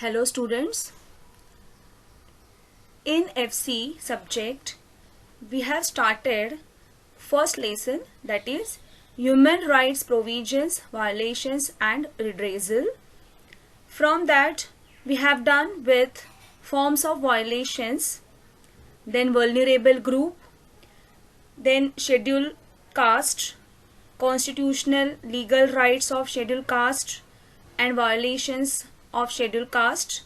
Hello students, in FC subject we have started first lesson, that is human rights provisions, violations and redressal. From that we have done with forms of violations, then vulnerable group, then scheduled caste, constitutional legal rights of scheduled caste and violations of scheduled caste,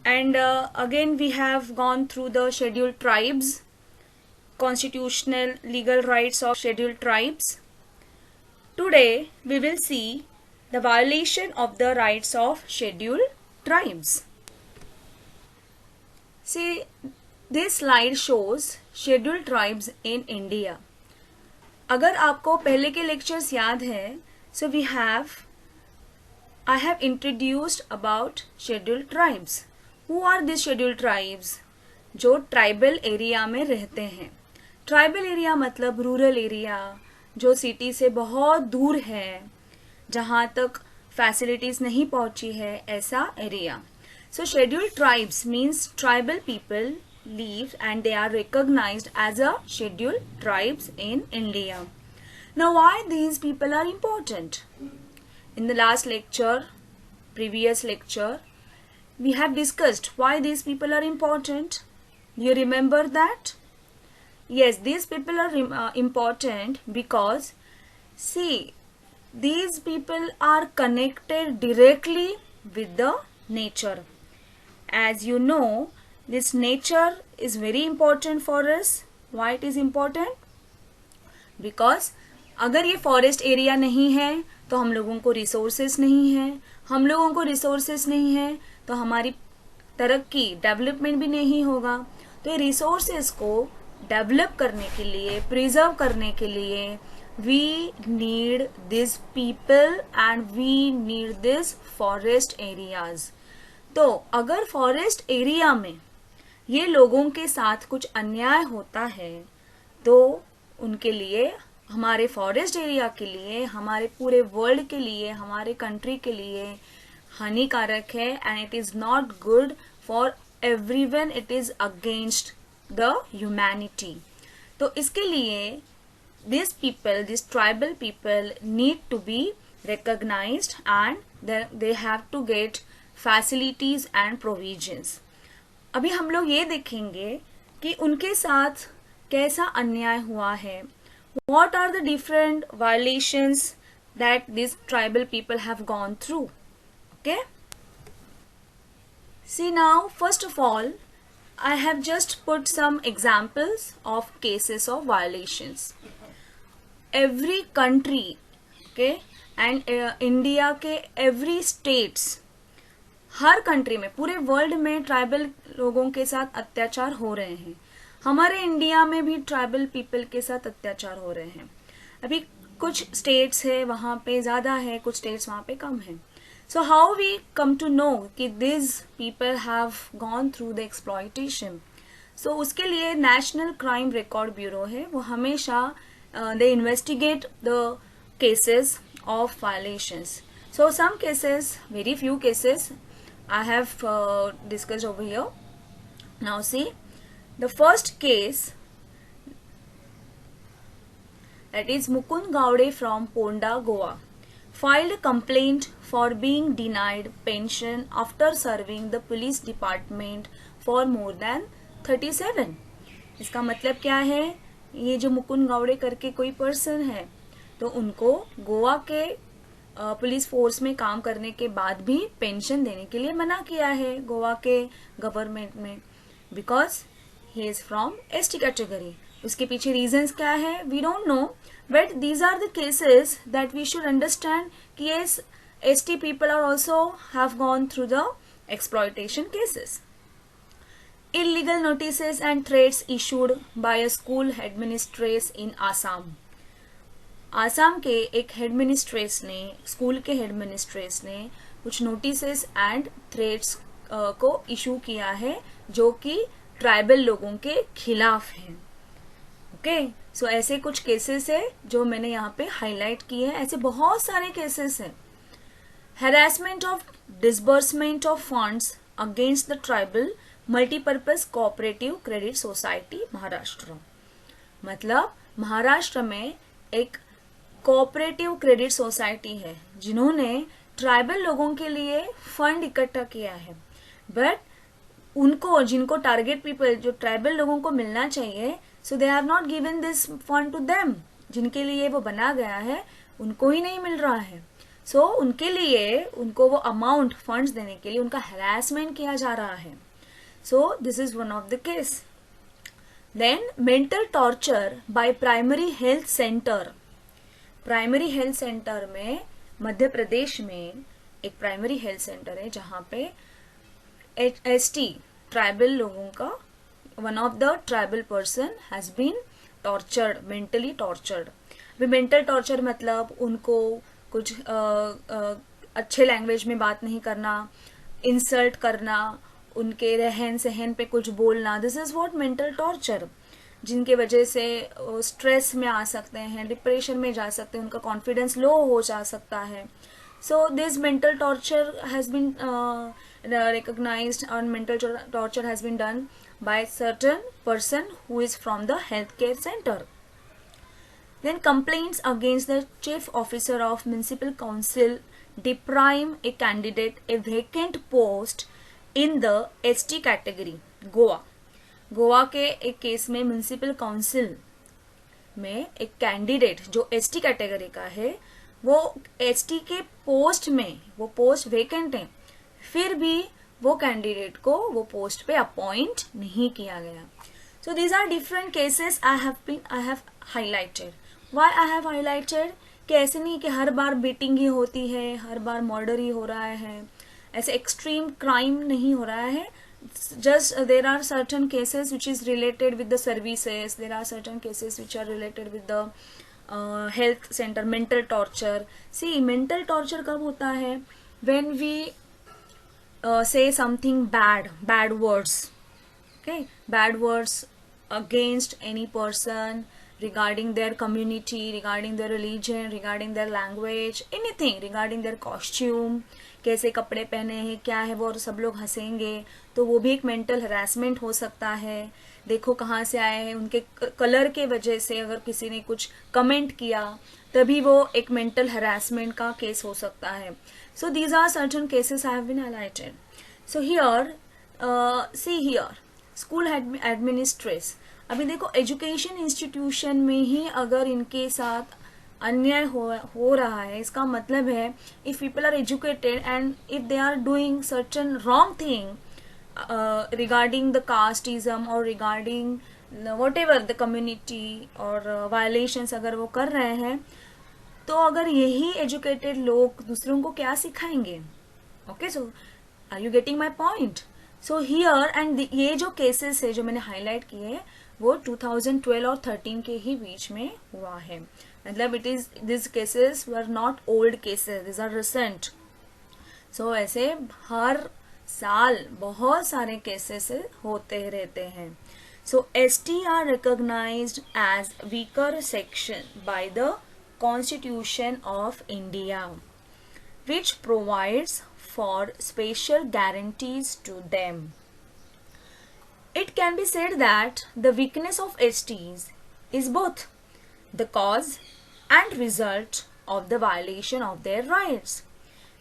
and again we have gone through the scheduled tribes, constitutional legal rights of scheduled tribes. Today we will see the violation of the rights of scheduled tribes. See, this slide shows scheduled tribes in India. अगर आपको पहले के lectures याद है, so I have introduced about scheduled tribes. Who are these scheduled tribes? जो tribal area में रहते हैं. ट्राइबल एरिया मतलब रूरल एरिया, जो सिटी से बहुत दूर है, जहाँ तक फैसिलिटीज नहीं पहुँची है, ऐसा area. So scheduled tribes means tribal people live and they are recognized as a scheduled tribes in India. Now why these people are important? In the last lecture, previous lecture, we have discussed why these people are important. You remember that? Yes, these people are important because, see, these people are connected directly with the nature. As you know, this nature is very important for us. Why it is important? Because अगर ये forest area नहीं है तो हम लोगों को resources नहीं है, हम लोगों को रिसोर्सेस नहीं है तो हमारी तरक्की, डेवलपमेंट भी नहीं होगा. तो ये रिसोर्सेस को डेवलप करने के लिए, प्रिजर्व करने के लिए we need this people and we need this forest areas. तो अगर फॉरेस्ट एरिया में ये लोगों के साथ कुछ अन्याय होता है तो उनके लिए, हमारे फॉरेस्ट एरिया के लिए, हमारे पूरे वर्ल्ड के लिए, हमारे कंट्री के लिए हानिकारक है. And it is not good for everyone, it is against the humanity. तो इसके लिए this people, this tribal people need to be recognised and they have to get facilities and provisions. अभी हम लोग ये देखेंगे कि उनके साथ कैसा अन्याय हुआ है. What are the different violations that these tribal people have gone through? Okay. See now, first of all, I have just put some examples of cases of violations. Every country, okay, and India के every states, हर country में, पूरे world में tribal लोगों के साथ अत्याचार हो रहे हैं. हमारे इंडिया में भी ट्राइबल पीपल के साथ अत्याचार हो रहे हैं. अभी कुछ स्टेट्स है वहाँ पे ज़्यादा है, कुछ स्टेट्स वहाँ पे कम है. So how we come to know कि this people have gone through the exploitation. So उसके लिए नेशनल क्राइम रिकॉर्ड ब्यूरो है, वो हमेशा they investigate the cases of violations. So some cases, very few cases I have discussed over here. Now see the first case, that is Mukund Gowde from Ponda, Goa, filed a complaint for being denied pension after serving the police department for more than 37. इसका मतलब क्या है? ये जो मुकुंद गावड़े करके कोई person है तो उनको गोवा के पुलिस फोर्स में काम करने के बाद भी पेंशन देने के लिए मना किया है गोवा के गवर्नमेंट में, because he is from ST category. उसके पीछे reasons क्या है? We don't know, but these are the cases that we should understand कि yes, ST people are also have gone through the exploitation cases. Illegal notices and threats issued by a school headmistress in Assam. Assam के एक हेडमिनिस्ट्रेस ने, school के हेडमिनिस्ट्रेस ने कुछ notices and threats को issue किया है जो कि ट्राइबल लोगों के खिलाफ हैं. ओके, सो ऐसे कुछ केसेस है जो मैंने यहाँ पे हाईलाइट किए हैं. ऐसे बहुत सारे केसेस हैं. harassment of disbursement of funds against the tribal multipurpose cooperative credit society Maharashtra. मतलब महाराष्ट्र में एक कोऑपरेटिव क्रेडिट सोसाइटी है जिन्होंने ट्राइबल लोगों के लिए फंड इकट्ठा किया है, बट उनको, जिनको टारगेट पीपल, जो ट्राइबल लोगों को मिलना चाहिए, so they have not given this fund to them. जिनके लिए वो बना गया है उनको ही नहीं मिल रहा है। सो उनके लिए, उनको वो अमाउंट फंड्स देने के लिए उनका हैरेसमेंट किया जा रहा है। So this is one of the case. Then mental torture by primary health centre. Primary health centre में मध्य प्रदेश में एक प्राइमरी हेल्थ सेंटर है जहाँ पे एसटी ट्राइबल लोगों का, one of the tribal person has been tortured, mentally tortured. अभी mental torture मतलब उनको कुछ अच्छे लैंग्वेज में बात नहीं करना, इंसल्ट करना, उनके रहन सहन पे कुछ बोलना, this is what mental torture, जिनके वजह से स्ट्रेस में आ सकते हैं, डिप्रेशन में जा सकते हैं, उनका कॉन्फिडेंस लो हो जा सकता है। So this mental torture has been recognized, and mental torture has been done by certain person who is from the healthcare center. Then complaints against the chief officer of municipal council deprive a candidate a vacant post in the ST category. Goa के एक case में municipal council में एक candidate जो ST category का है, वो ST के पोस्ट में, वो पोस्ट वेकेंट है, फिर भी वो कैंडिडेट को वो पोस्ट पे अपॉइंट नहीं किया गया। So these are different cases I have highlighted. Why I have highlighted कि ऐसे नहीं कि हर बार बीटिंग ही होती है, हर बार मर्डर ही हो रहा है, ऐसे एक्सट्रीम क्राइम नहीं हो रहा है। Just there are certain cases which is related with the services, there are certain cases which are related with the health center, mental torture. See, mental torture कब होता है? When we say something bad words, okay, bad words against any person, regarding their community, regarding their religion, regarding their language, anything, regarding their costume, कैसे कपड़े पहने हैं, क्या है वो, और सब लोग हंसेंगे, तो वो भी एक मेंटल हरासमेंट हो सकता है। देखो कहाँ से आए हैं, उनके कलर के वजह से अगर किसी ने कुछ कमेंट किया तभी वो एक मेंटल हरासमेंट का केस हो सकता है। So these are certain cases I have been highlighted. So here see here school administrators. अभी देखो एजुकेशन इंस्टीट्यूशन में ही अगर इनके साथ अन्याय हो रहा है, इसका मतलब है if people are educated and if they are doing certain wrong thing regarding the casteism और regarding whatever the community और वायलेशंस अगर वो कर रहे हैं, तो अगर यही एजुकेटेड लोग दूसरों को क्या सिखाएंगे? Okay, so are you getting my point? So here and ये जो केसेस है जो मैंने हाईलाइट किए वो 2012 और 13 के ही बीच में हुआ है। मतलब it is this cases were not old cases, this are recent. So ऐसे हर साल बहुत सारे केसेस होते रहते हैं। So ST are recognised as weaker section by the constitution of India which provides for special guarantees to them. It can be said that the weakness of STs is both the cause and result of the violation of their rights,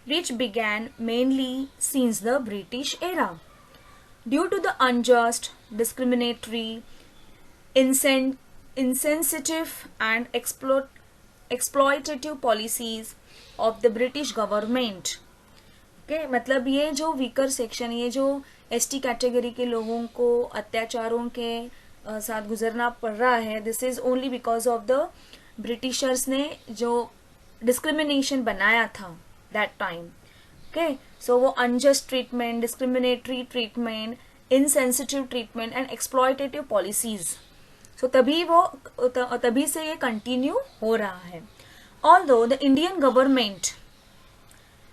which began mainly since the British era. Due to the unjust, discriminatory, insensitive and exploitative policies of the British government. Okay, मतलब ये जो weaker section, ये जो ST category के लोगों को अत्याचारों के साथ गुजरना पड़ रहा है, this is only because of the Britishers ने जो डिस्क्रिमिनेशन बनाया था दैट टाइम। ओके, सो वो unjust treatment, discriminatory treatment, insensitive treatment and exploitative policies, so तभी से ये कंटिन्यू हो रहा है। Although the Indian government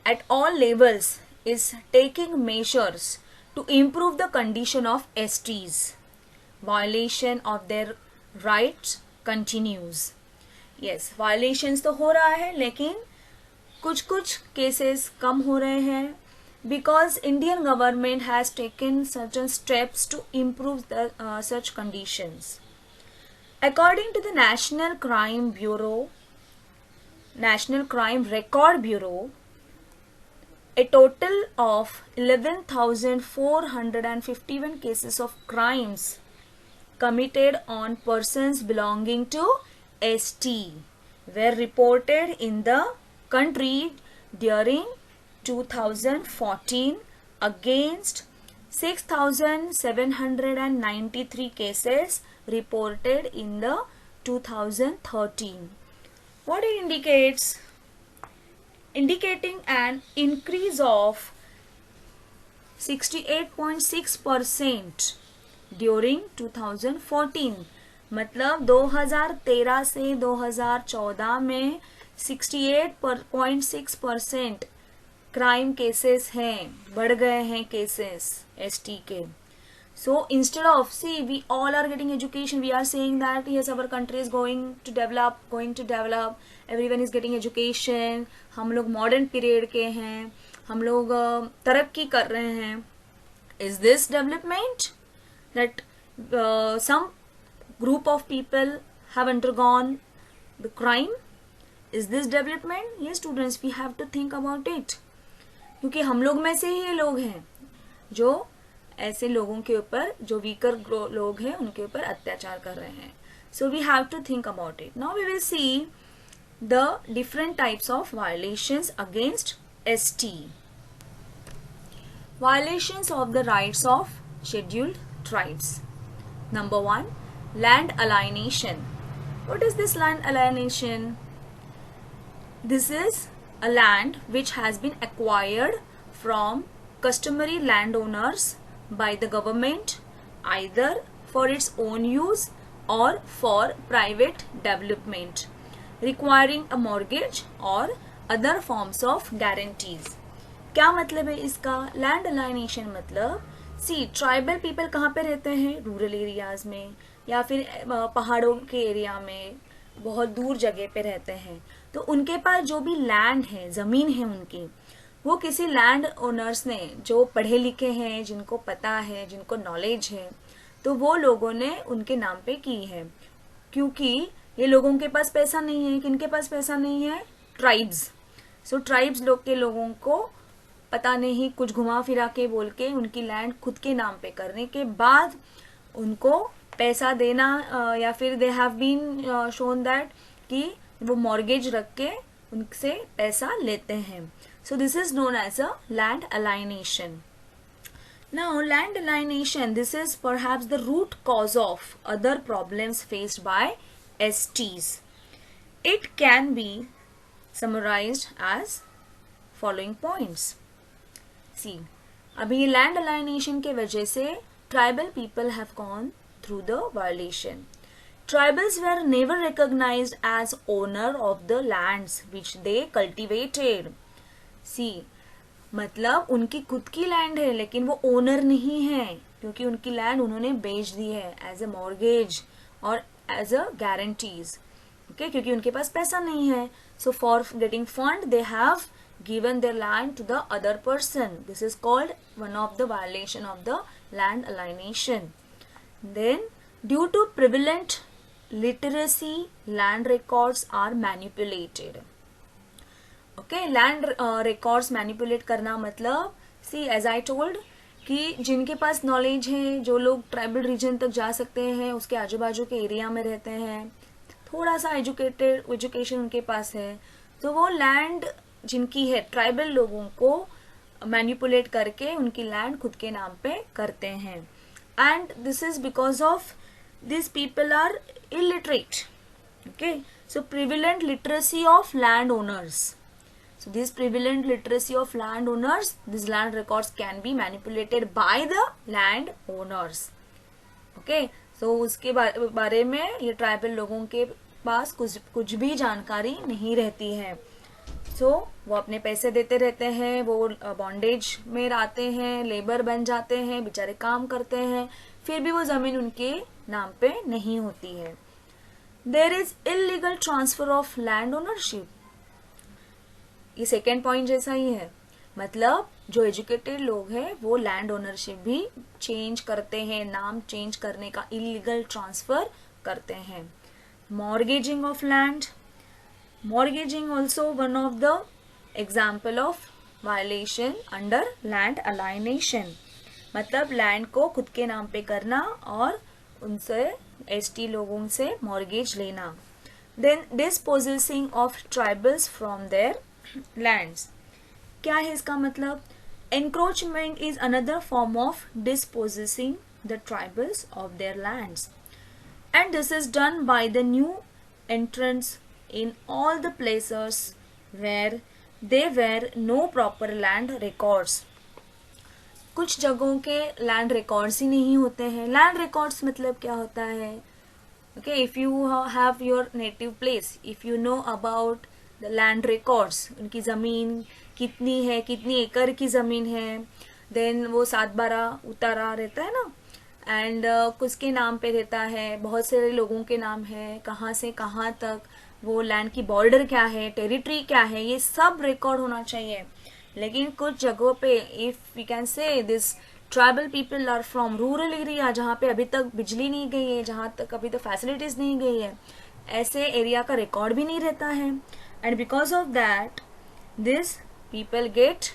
at all levels is taking measures to improve the condition of STs, violation of their rights continues. Yes, violations तो हो रहा है, लेकिन कुछ कुछ केसेस कम हो रहे हैं because Indian government has taken certain steps to improve such conditions. According to the National Crime Record Bureau, a total of 11,451 cases of crimes committed on persons belonging to ST were reported in the country during 2014 against 6,793 cases reported in the 2013. What it indicates? Indicating an increase of 68.6% during 2014. मतलब 2013 से 2014 में 68.6% crime cases हैं, बढ़ गए हैं cases ST के. So instead of, see, we all are getting education, we are saying that yes, our country is going to develop, everyone is getting education, हम लोग modern period के हैं, हम लोग तरक्की कर रहे हैं. Is this development that some group of people have undergone the crime? Is this development? Yes students, we have to think about it. क्योंकि हम लोग में से ही ये लोग हैं जो ऐसे लोगों के ऊपर, जो वीकर लोग हैं उनके ऊपर अत्याचार कर रहे हैं. So we have to think about it. Now we will see the different types of violations against ST. Violations of the rights of scheduled tribes. Number 1, land alienation. What is this land alienation? This is a land which has been acquired from customary landowners by the government either for its own use or for private development, requiring a mortgage or other forms of guarantees. क्या मतलब है इसका? Land alienation मतलब, सी, tribal people कहाँ पे रहते हैं? Rural areas में या फिर पहाड़ों के एरिया में, बहुत दूर जगह पे रहते हैं. तो उनके पास जो भी लैंड है, ज़मीन है उनकी, वो किसी लैंड ओनर्स ने, जो पढ़े लिखे हैं, जिनको पता है, जिनको नॉलेज है, तो वो लोगों ने उनके नाम पे की है. क्योंकि ये लोगों के पास पैसा नहीं है. किनके पास पैसा नहीं है? ट्राइब्स. सो ट्राइब्स लोग के लोगों को पता नहीं, कुछ घुमा फिरा के बोल के उनकी लैंड खुद के नाम पे करने के बाद उनको पैसा देना, या फिर they have been shown that कि वो मॉर्गेज रख के उनसे पैसा लेते हैं. So this is known as a land alienation. Now land alienation, this is perhaps the root cause of other problems faced by STs. It can be summarised as following points. See, अभी ये land alienation के वजह से tribal people have gone through the violation. Tribals were never recognized as owner of the lands which they cultivated. See, मतलब उनकी खुद की land है लेकिन वो ओनर नहीं है, क्योंकि उनकी लैंड उन्होंने बेच दी है एज अ मॉर्गेज और एज अ गारंटीज. ओके, क्योंकि उनके पास पैसा नहीं है. So for getting fund they have given their land to the other person. This is called one of the violation of the land alienation. Then, due to prevalent literacy, land records are manipulated. Okay, land records manipulate करना मतलब, see, as I told, कि जिनके पास knowledge है, जो लोग tribal reason तक जा सकते हैं, उसके आजू बाजू के एरिया में रहते हैं, थोड़ा सा एजुकेशन उनके पास है, तो वो लैंड जिनकी है ट्राइबल लोगों को मैनिपुलेट करके उनकी लैंड खुद के नाम पे करते हैं. And this is because of these people are illiterate. Okay, so prevalent literacy of landowners. So this prevalent literacy of landowners, these land records can be manipulated by the landowners. Okay, so उसके बारे में ये tribal लोगों के पास कुछ भी जानकारी नहीं रहती है. सो वो अपने पैसे देते रहते हैं, वो बॉन्डेज में आते हैं, लेबर बन जाते हैं, बेचारे काम करते हैं, फिर भी वो जमीन उनके नाम पे नहीं होती है. There is illegal transfer of land ownership. ये सेकेंड पॉइंट जैसा ही है मतलब जो एजुकेटेड लोग हैं वो लैंड ओनरशिप भी चेंज करते हैं, नाम चेंज करने का, इलीगल ट्रांसफर करते हैं. Mortgaging of land. Mortgaging also one of the example of violation under land alienation. मतलब लैंड को खुद के नाम पे करना और उनसे एसटी लोगों से मॉर्गेज लेना. Then dispossessing of tribals from their lands. क्या है इसका मतलब? Encroachment is another form of dispossessing the tribals of their lands, and this is done by the new entrants in all the places where they were no proper land records. कुछ जगहों के land records ही नहीं होते हैं. Land records मतलब क्या होता है? Okay, if you have your native place, if you know about the land records, उनकी ज़मीन कितनी है, कितनी एकड़ की ज़मीन है, देन वो 7/12 उतारा रहता है ना, एंड किसके नाम पे रहता है, बहुत सारे लोगों के नाम है, कहाँ से कहाँ तक, वो लैंड की बॉर्डर क्या है, टेरिटरी क्या है, ये सब रिकॉर्ड होना चाहिए. लेकिन कुछ जगहों पे if we can say this tribal people are from rural area, जहाँ पे अभी तक बिजली नहीं गई है, जहाँ तक अभी तक फैसिलिटीज नहीं गई है, ऐसे एरिया का रिकॉर्ड भी नहीं रहता है. And because of that this people get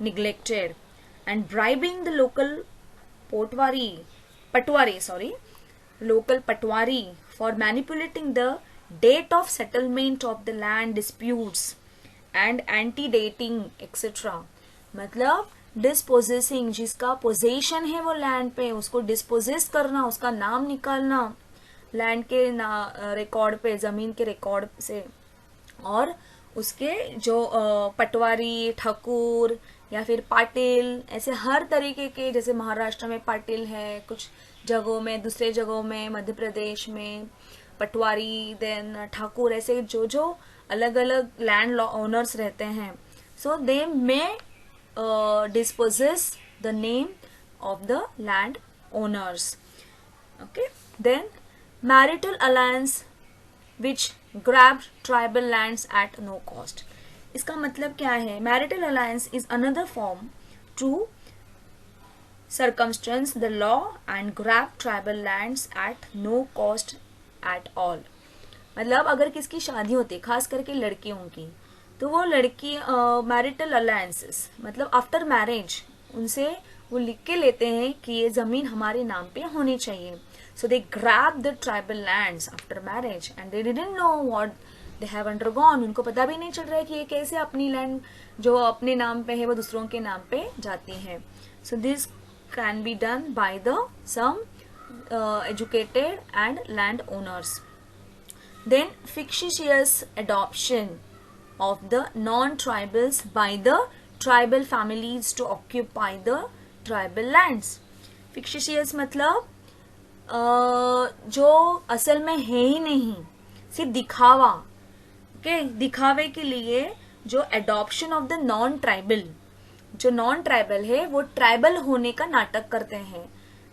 neglected and bribing the local local patwari for manipulating the date of settlement of the land disputes and antedating etc. मतलब डिस्पोजेसिंग, जिसका पोजेशन है वो लैंड पे, उसको डिस्पोजेस करना, उसका नाम निकालना लैंड के रिकॉर्ड पे, जमीन के रिकॉर्ड से, और उसके जो पटवारी, ठाकुर या फिर पाटिल, ऐसे हर तरीके के, जैसे महाराष्ट्र में पाटिल है, कुछ जगहों में, दूसरे जगहों में, मध्य प्रदेश में पटवारी, देन ठाकुर, ऐसे जो जो अलग अलग लैंड ओनर्स रहते हैं. So they may dispossess the name of the land owners. Okay, then marital alliance which grab tribal lands at no cost. इसका मतलब क्या है? Marital alliance is another form to circumstance the law and grab tribal lands at no cost at all. मतलब अगर किसकी शादी होती है, खास करके लड़कियों की, तो वो लड़की मैरिटल अलायंसेस मतलब आफ्टर मैरिज उनसे वो लिख के लेते हैं कि ये ज़मीन हमारे नाम पे होनी चाहिए. So they grab the tribal lands after marriage and they didn't know what they have undergone. उनको पता भी नहीं चल रहा है कि ये कैसे अपनी लैंड जो अपने नाम पे है वो दूसरों के नाम पे जाती है. So this can be done by the some educated and land owners. Then fictitious adoption of the non-tribals by the tribal families to occupy the tribal lands. Fictitious मतलब जो असल में है ही नहीं, सिर्फ दिखावा, okay? दिखावे के लिए जो adoption of the non-tribal, जो नॉन ट्राइबल है वो ट्राइबल होने का नाटक करते हैं,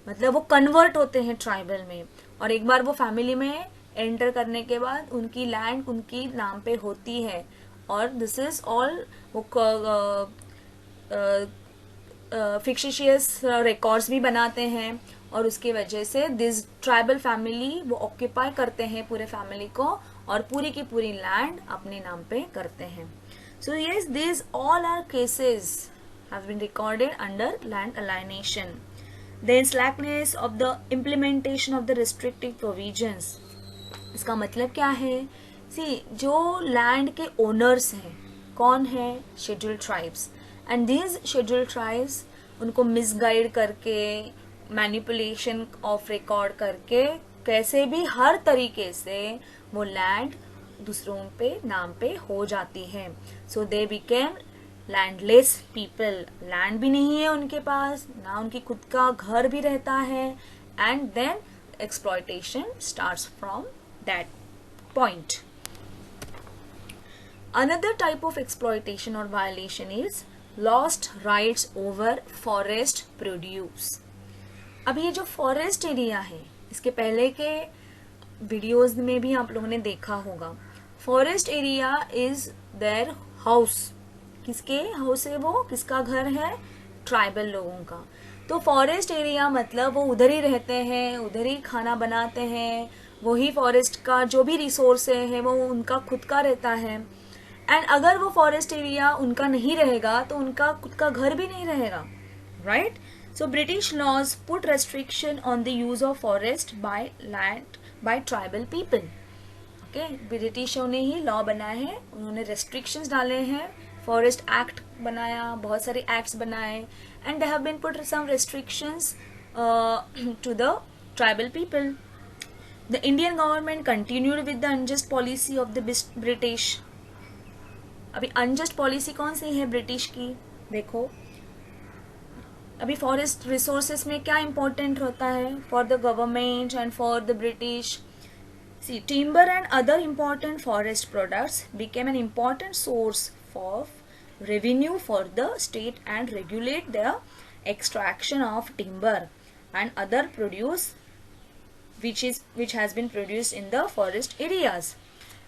मतलब वो कन्वर्ट होते हैं ट्राइबल में, और एक बार वो फैमिली में एंटर करने के बाद उनकी लैंड उनकी नाम पे होती है. और दिस इज ऑल वो फिक्शिशियस रिकॉर्ड्स भी बनाते हैं, और उसकी वजह से दिस ट्राइबल फैमिली वो ऑक्यूपाई करते हैं पूरे फैमिली को, और पूरी की पूरी लैंड अपने नाम पे करते हैं. So yes, this all are cases have been recorded under land alienation. Then slackness of the implementation of the restrictive provisions. इसका मतलब क्या है? See, जो लैंड के ओनर्स हैं कौन है? Scheduled tribes. And these scheduled tribes उनको मिसगाइड करके, मैनिपुलेशन ऑफ रिकॉर्ड करके, कैसे भी हर तरीके से वो लैंड दूसरों पे नाम पे हो जाती है. So they became landless people. Land भी नहीं है उनके पास, ना उनकी खुद का घर भी रहता है, and then exploitation starts from that point. Another type of exploitation और violation is lost rights over forest produce. अब ये जो फॉरेस्ट एरिया है, इसके पहले के वीडियोज में भी आप लोगों ने देखा होगा, forest area is their house. किसके हाउस है वो, किसका घर है, ट्राइबल लोगों का। तो फॉरेस्ट एरिया मतलब वो उधर ही रहते हैं, उधर ही खाना बनाते हैं, वही फॉरेस्ट का जो भी रिसोर्स है वो उनका खुद का रहता है। एंड अगर वो फॉरेस्ट एरिया उनका नहीं रहेगा तो उनका खुद का घर भी नहीं रहेगा, right. So British laws put restriction on the use of forest by land by tribal people. Okay, ब्रिटिशों ने ही लॉ बनाए हैं, उन्होंने रेस्ट्रिक्शंस डाले हैं, फॉरेस्ट एक्ट बनाया, बहुत सारे एक्ट्स बनाए, and they have been put some restrictions to the tribal people. The Indian government continued with the unjust policy of the British. अभी अनजस्ट पॉलिसी कौन सी है ब्रिटिश की, देखो अभी फॉरेस्ट रिसोर्सेस में क्या इंपॉर्टेंट होता है for the government and for the British. See, timber and other important forest products became an important source of revenue for the state and regulate the extraction of timber and other produce which has been produced in the forest areas.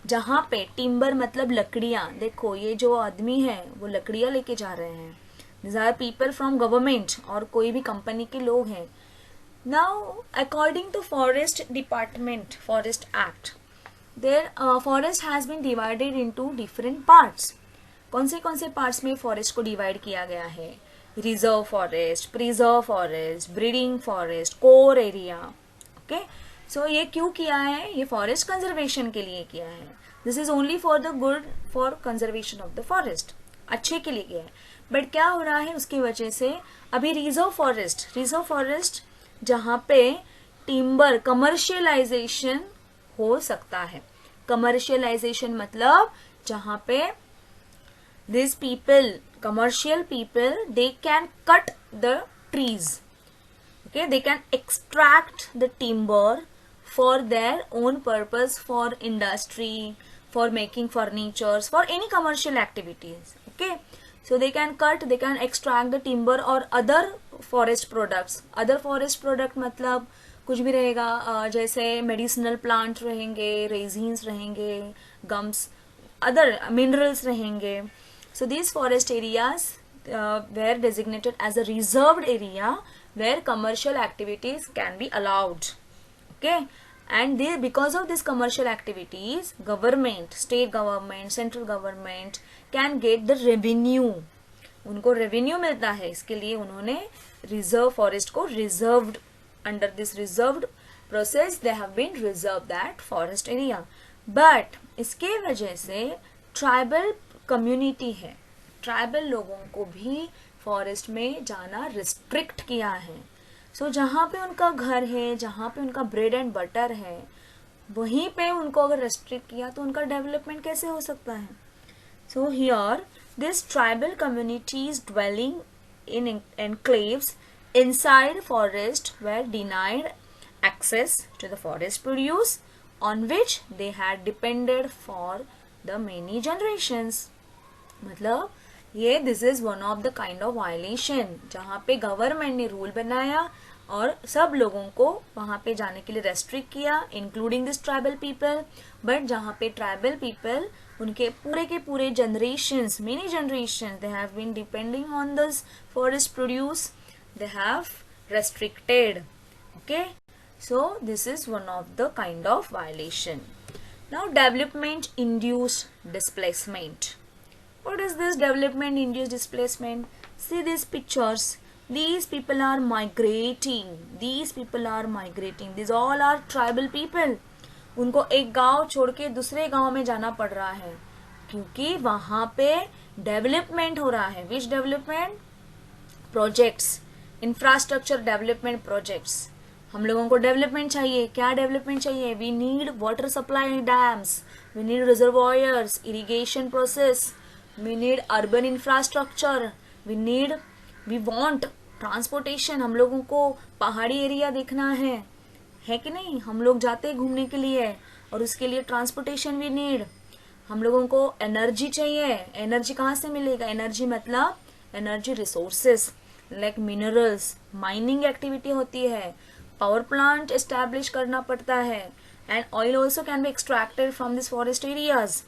जहाँ पे timber मतलब लकड़ियाँ, देखो ये जो आदमी है वो लकड़ियाँ लेके जा रहे हैं, these are people from government और कोई भी कंपनी के लोग हैं। Now, according to Forest Department Forest Act, their forest has been divided into different parts. कौन से पार्ट्स में फॉरेस्ट को डिवाइड किया गया है, reserve forest, preserve forest, breeding forest, core area. Okay, so ये क्यों किया है, ये फॉरेस्ट कंजर्वेशन के लिए किया है। This is only for the good for conservation of the forest, अच्छे के लिए किया है। बट क्या हो रहा है उसकी वजह से, अभी रिजर्व फॉरेस्ट जहाँ पे टिम्बर कमर्शियलाइजेशन हो सकता है। कमर्शियलाइजेशन मतलब जहाँ पे this people, commercial people, they can cut the trees, okay, they can extract the timber for their own purpose, for industry, for making furnitures, for any commercial activities. Okay, so they can cut, they can extract the timber or other forest products. other forest product मतलब कुछ भी रहेगा, जैसे medicinal plant रहेंगे, resins रहेंगे, gums, other minerals रहेंगे। so these forest areas were designated as a reserved area where commercial activities can be allowed. okay, and they, because of these commercial activities, government, state government, central government can get the revenue, उनको revenue मिलता है, इसके लिए उन्होंने reserve forest को reserved, under this reserved process they have been reserve that forest area. But इसके वजह से ट्राइबल कम्युनिटी है, ट्राइबल लोगों को भी फॉरेस्ट में जाना रिस्ट्रिक्ट किया है। सो जहाँ पे उनका घर है, जहाँ पे उनका ब्रेड एंड बटर है, वहीं पे उनको अगर रेस्ट्रिक्ट किया तो उनका डेवलपमेंट कैसे हो सकता है। So here this tribal communities dwelling in enclaves inside forest were denied access to the forest produce on which they had depended for the many generations. मतलब ये this is one of the kind of violation, जहाँ पे government ने rule बनाया और सब लोगों को वहाँ पे जाने के लिए रेस्ट्रिक्ट किया, including this tribal people. But जहाँ पे ट्राइबल पीपल, उनके पूरे के पूरे generations, many generation, they have been depending on this forest produce, they have restricted. Okay, so this is one of the kind of violation. Now development induced displacement. What is this development induced displacement? See these pictures. These people are migrating. These people are migrating. These all are tribal people. उनको एक गांव छोड़ के दूसरे गांव में जाना पड़ रहा है क्योंकि वहां पे डेवलपमेंट हो रहा है। Which development? Projects, infrastructure development projects. हम लोगों को डेवलपमेंट चाहिए। क्या डेवलपमेंट चाहिए? We need water supply dams, we need reservoirs, irrigation process, we need urban infrastructure, we want transportation। हम लोगों को पहाड़ी एरिया देखना है कि नहीं? हम लोग जाते हैं घूमने के लिए और उसके लिए ट्रांसपोर्टेशन भी नीड। हम लोगों को एनर्जी चाहिए। एनर्जी कहाँ से मिलेगा? एनर्जी मतलब energy resources like minerals, mining activity होती है, पावर प्लांट एस्टैब्लिश करना पड़ता है, and oil also can be extracted from this forest areas.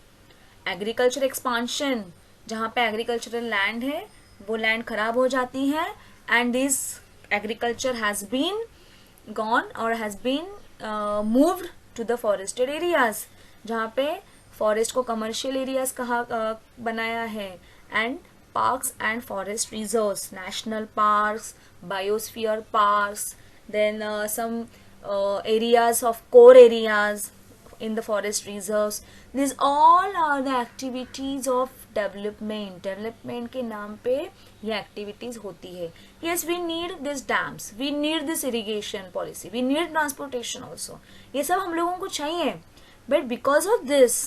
Agriculture expansion, जहाँ पे एग्रीकल्चरल लैंड है वो लैंड खराब हो जाती है, and this agriculture has been gone और has been moved to the forested areas, जहाँ पे फॉरेस्ट को कमर्शियल एरियाज कहा बनाया है, and parks and forest reserves, national parks, biosphere parks, then some areas of core areas in the forest reserves. These all are the activities of development. Development के नाम पे ये activities होती है. Yes, we need these dams, we need this irrigation policy, we need transportation also. ये सब हम लोगों को चाहिए. But because of this,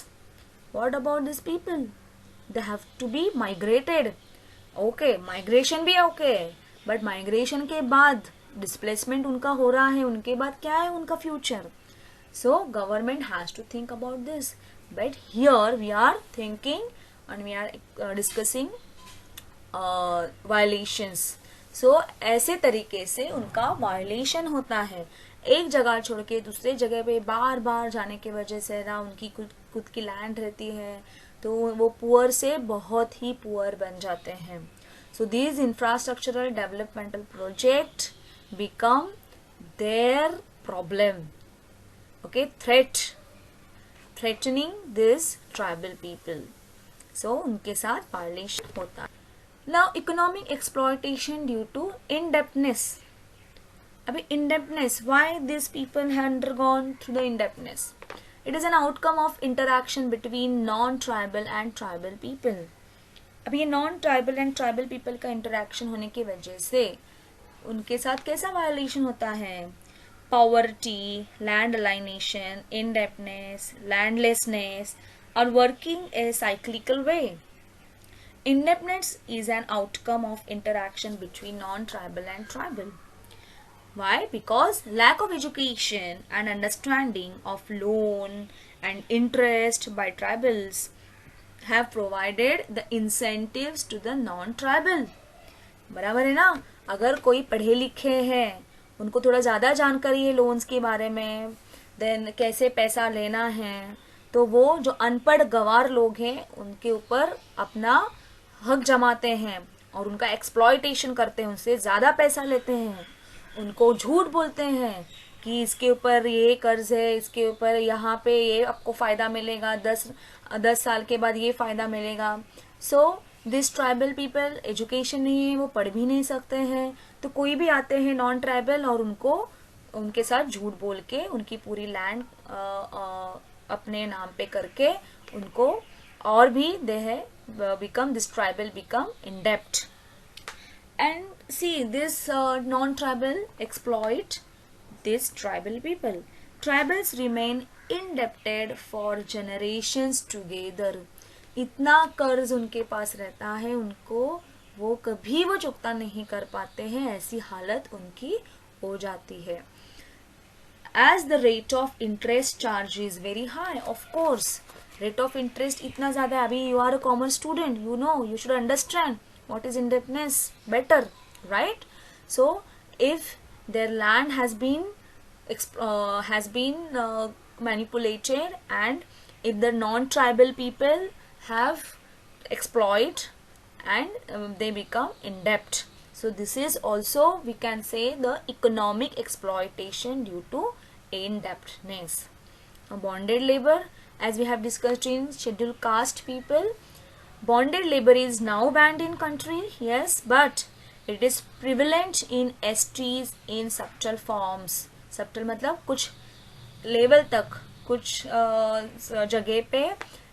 what about these people? They have to be migrated. Okay, migration भी okay, but migration के बाद displacement उनका हो रहा है, उनके बाद क्या है उनका future? So government has to think about this. But here we are thinking and we are discussing violations. So ऐसे तरीके से उनका violation होता है. एक जगह छोड़ के दूसरे जगह पे बार बार जाने की वजह से ना उनकी खुद की लैंड रहती है, तो वो पुअर से बहुत ही पुअर बन जाते हैं. So these infrastructural developmental project become their problem, okay, threatening this tribal people. So उनके साथ वायलेशन होता है. Now economic exploitation due to indebtedness. अभी indebtedness, why this people have undergone through the indebtedness? It is an outcome of interaction between non-tribal and tribal people. अब ये non-tribal and tribal people का interaction होने की वजह से उनके साथ कैसा वायलेशन होता है? Poverty, land alienation, indebtedness, landlessness are working a cyclical way. Indebtedness is an outcome of interaction between non-tribal and tribal. Why? Because lack of education and understanding of loan and interest by tribals have provided the incentives to the non-tribal. बराबर है ना? अगर कोई पढ़े लिखे हैं, उनको थोड़ा ज़्यादा जानकारी है लोन्स के बारे में, देन कैसे पैसा लेना है, तो वो जो अनपढ़ गंवार लोग हैं उनके ऊपर अपना हक जमाते हैं और उनका एक्सप्लॉयटेशन करते हैं, उनसे ज़्यादा पैसा लेते हैं, उनको झूठ बोलते हैं कि इसके ऊपर ये कर्ज है, इसके ऊपर यहाँ पे ये आपको फ़ायदा मिलेगा, 10 साल के बाद ये फ़ायदा मिलेगा. So this tribal people education नहीं है, वो पढ़ भी नहीं सकते हैं, तो कोई भी आते हैं नॉन ट्राइबल और उनको उनके साथ झूठ बोल के उनकी पूरी लैंड अपने नाम पे करके उनको और भी दे है become this tribal become in डेप्ट. And see, this non-tribal exploit these tribal people. Tribals remain indebted for generations together. इतना कर्ज उनके पास रहता है, उनको वो कभी वो चुकता नहीं कर पाते हैं, ऐसी हालत उनकी हो जाती है. As the rate of interest charge is very high, of course, rate of interest इतना ज़्यादा. अभी you are a commerce student, you know, you should understand what is indebtedness better, right? So if their land has been manipulated, and if the non-tribal people have exploit and they become in debt, so this is also we can say the economic exploitation due to indebtedness. Bonded labor, as we have discussed in scheduled caste people, bonded labor is now banned in country, yes, but it is prevalent in STs in subtle forms. Subtle मतलब कुछ level तक, कुछ जगह पे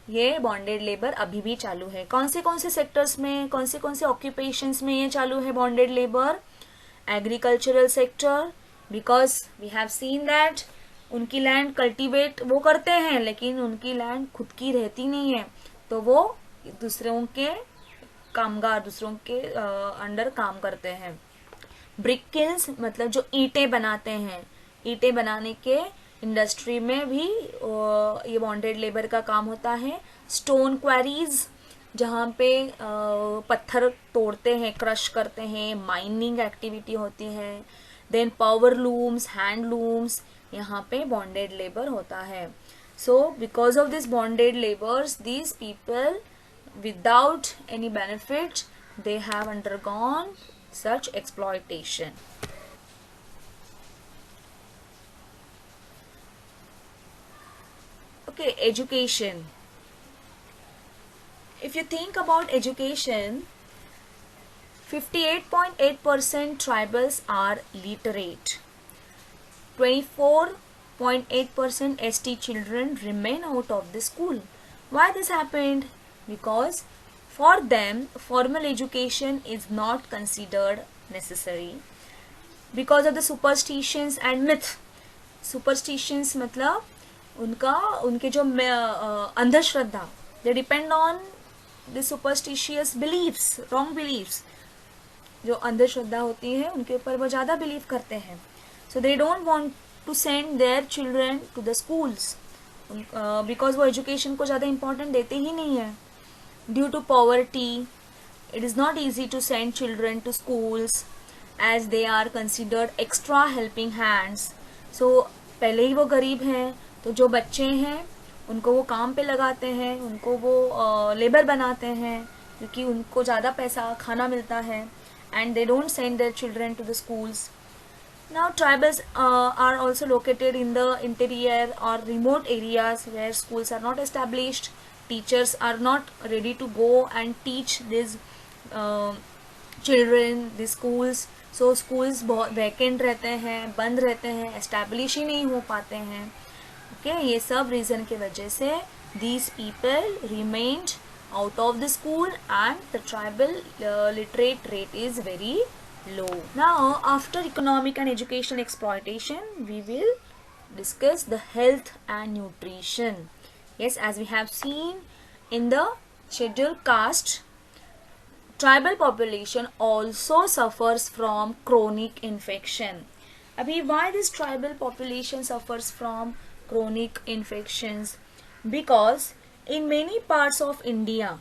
ये bonded labour अभी भी चालू है. कौन से सेक्टर्स में, कौन से ऑक्यूपेशंस में ये चालू है bonded labour? Agricultural sector, because we have seen that उनकी लैंड कल्टीवेट वो करते हैं, लेकिन उनकी लैंड खुद की रहती नहीं है, तो वो दूसरों के कामगार, दूसरों के अंडर काम करते हैं. ब्रिक किल्स मतलब जो ईंटें बनाते हैं, ईंटें बनाने के इंडस्ट्री में भी ये बॉन्डेड लेबर का काम होता है. स्टोन क्वारीज, जहाँ पे पत्थर तोड़ते हैं, क्रश करते हैं, माइनिंग एक्टिविटी होती है. Then power looms, hand looms, यहाँ पे बॉन्डेड लेबर होता है. So because of this bonded labours, these people without any benefit they have undergone such exploitation. Okay, education. If you think about education, 58.8% tribals are literate. 24.8% ST children remain out of the school. Why this happened? Because for them formal education is not considered necessary because of the superstitions and myth. Superstitions मतलब उनके जो अंधश्रद्धा, they depend on the superstitious beliefs, wrong beliefs. जो अंधश्रद्धा होती है उनके ऊपर वो ज़्यादा बिलीव करते हैं. So they don't want to send their children to the schools because वो education को ज़्यादा important देते ही नहीं है. Due to poverty, it is not easy to send children to schools as they are considered extra helping hands. So पहले ही वो गरीब हैं, तो जो बच्चे हैं उनको वो काम पे लगाते हैं, उनको वो लेबर बनाते हैं क्योंकि उनको ज़्यादा पैसा खाना मिलता है, and they don't send their children to the schools. Now tribals are also located in the interior or remote areas where schools are not established. Teachers are not ready to go and teach these children, the schools. So schools बहुत vacant रहते हैं, बंद रहते हैं, establish ही नहीं हो पाते हैं. Okay, ये सब reason के वजह से these people remained out of the school and the tribal literate rate is very low. Now after economic and educational exploitation, we will discuss the health and nutrition. Yes, as we have seen in the scheduled caste, tribal population also suffers from chronic infection. Abhi, why this tribal population suffers from chronic infections? Because in many parts of India,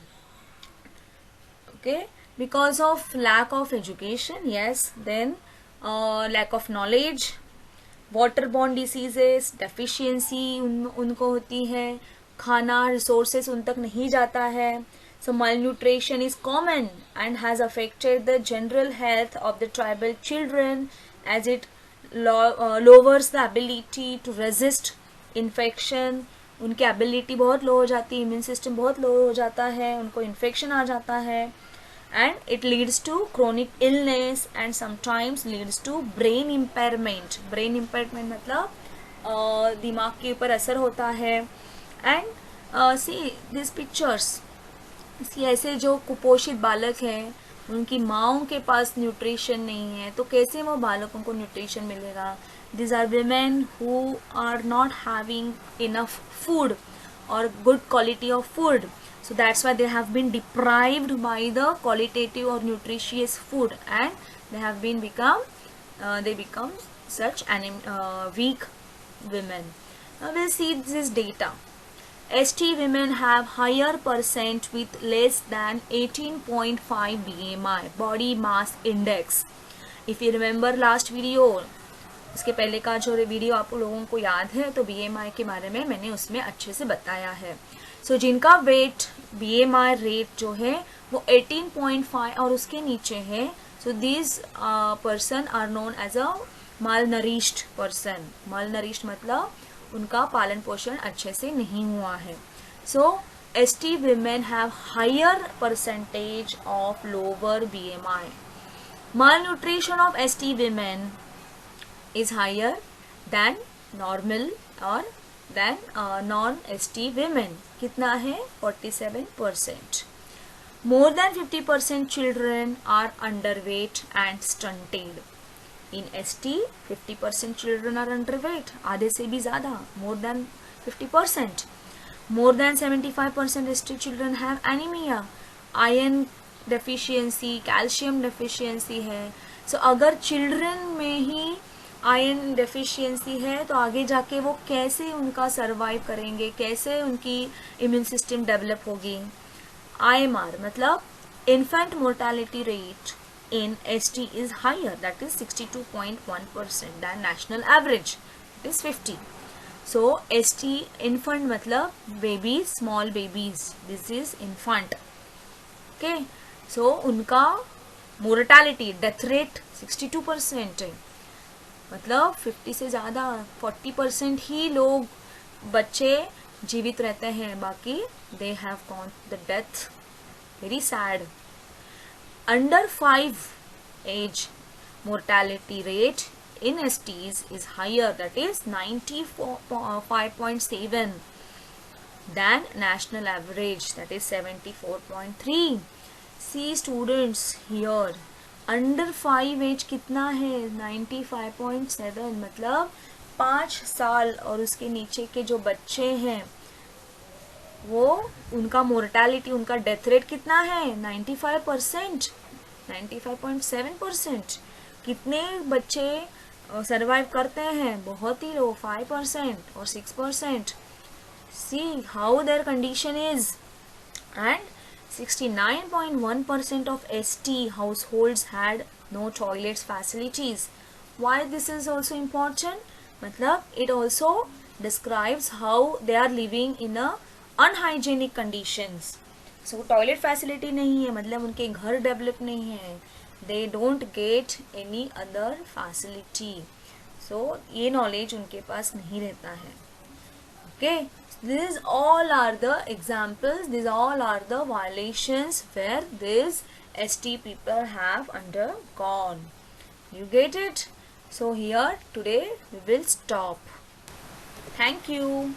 okay, because of lack of education, yes, then lack of knowledge, waterborne diseases, deficiency उनको होती है, खाना resources उन तक नहीं जाता है. So malnutrition is common and has affected the general health of the tribal children as it lowers the ability to resist infection. उनकी ability बहुत low हो जाती है, immune system बहुत low हो जाता है, उनको infection आ जाता है, and it leads to chronic illness and sometimes leads to brain impairment. Brain impairment मतलब दिमाग के ऊपर असर होता है. And see these pictures. ऐसे जो कुपोषित बालक हैं उनकी माँओं के पास न्यूट्रिशन नहीं है, तो कैसे वो बालकों को न्यूट्रिशन मिलेगा? These are women who are not having enough food or good quality of food, so that's why they have been deprived by the qualitative or nutritious food, and they have been become such weak women. Now we'll see this data. ST women have higher percent with less than 18.5 BMI, body mass index. If you remember last video, इसके पहले का जो video आप लोगों को याद है, तो BMI के बारे में मैंने उसमें अच्छे से बताया है. सो जिनका वेट BMI रेट जो है वो 18.5 और उसके नीचे है, so this person are known as a malnourished person. malnourished मतलब उनका पालन पोषण अच्छे से नहीं हुआ है. सो ST women have higher percentage of lower BMI. Malnutrition of ST women is higher than normal or than non-ST women. कितना है? 47%. More than 50% children are underweight and stunted. In ST 50% children are underweight, आधे से भी ज़्यादा, more than 50%. More than 75% ST children have anemia, iron deficiency, calcium deficiency है. So अगर children में ही iron deficiency है तो आगे जाके वो कैसे उनका सर्वाइव करेंगे, कैसे उनकी इम्यून सिस्टम डेवलप होगी. IMR मतलब infant mortality rate in ST is higher, that is 62.1% than national average, it is 50. So ST infant मतलब babies, small babies, this is infant. Okay, so उनका मोर्टालिटी डेथ रेट 62% है, मतलब 50 से ज़्यादा 40% ही लोग बच्चे जीवित रहते हैं, बाकी they have gone the death. Very sad. Under 5 age mortality rate in STs is higher, that is 95.7 than national average, that is 74.3. See students here, under 5 age कितना है 95.7, मतलब 5 साल और उसके नीचे के जो बच्चे हैं वो उनका मोर्टालिटी, उनका डेथ रेट कितना है 95%, 95.7%. कितने बच्चे सरवाइव करते हैं, बहुत ही लो, 5% और 6%. See how there condition is. And 69.1% of ST households had no toilets facilities. Why this is also important? मतलब it also describes how they are living in a unhygienic conditions. So toilet facility नहीं है, मतलब उनके घर develop नहीं है, they don't get any other facility. So ये knowledge उनके पास नहीं रहता है. Okay, this all are the examples, this all are the violations where this ST people have undergone. You get it? So here today we will stop. Thank you.